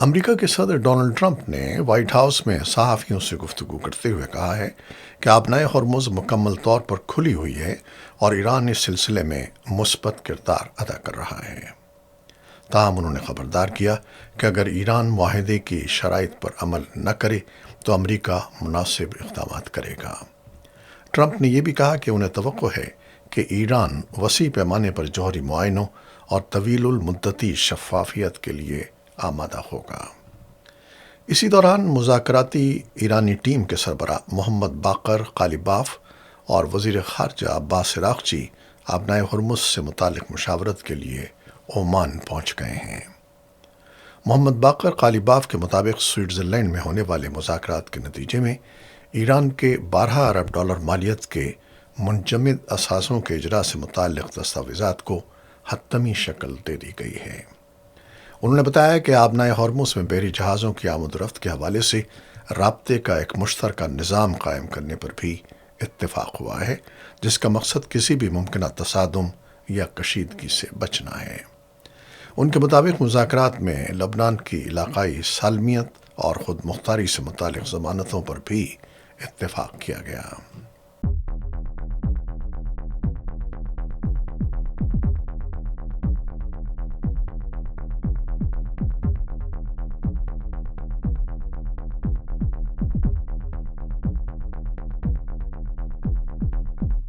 امریکہ کے صدر Donald Trump نے وائٹ ہاؤس میں صحافیوں سے گفتگو کرتے ہوئے کہا ہے کہ آبنائے ہرمز مکمل طور پر کھلی ہوئی ہے اور ایران اس سلسلے میں مثبت کردار ادا کر رہا ہے۔ تاہم انہوں نے خبردار کیا کہ اگر ایران معاہدے کی شرائط پر عمل نہ کرے تو امریکہ مناسب اقدامات کرے گا۔ ٹرمپ نے یہ بھی کہا کہ انہیں توقع ہے کہ ایران وسیع پیمانے پر جوہری معائنوں اور طویل المدتی شفافیت کے لیے آمادہ ہوگا۔ اسی دوران مذاکراتی ایرانی ٹیم کے سربراہ محمد باقر قالیباف اور وزیر خارجہ عباس عراقچی آبنائے ہرمز سے متعلق مشاورت کے لیے عمان پہنچ گئے ہیں۔ محمد باقر قالیباف کے مطابق سوئٹزرلینڈ میں ہونے والے مذاکرات کے نتیجے میں ایران کے 12 ارب ڈالر مالیت کے منجمد اثاثوں کے اجرا سے متعلق دستاویزات کو حتمی شکل دے دی گئی ہے۔ انہوں نے بتایا کہ آبنائے ہرمز میں بحری جہازوں کی آمد و رفت کے حوالے سے رابطے کا ایک مشترکہ نظام قائم کرنے پر بھی اتفاق ہوا ہے، جس کا مقصد کسی بھی ممکنہ تصادم یا کشیدگی سے بچنا ہے۔ ان کے مطابق مذاکرات میں لبنان کی علاقائی سالمیت اور خود مختاری سے متعلق ضمانتوں پر بھی اتفاق کیا گیا۔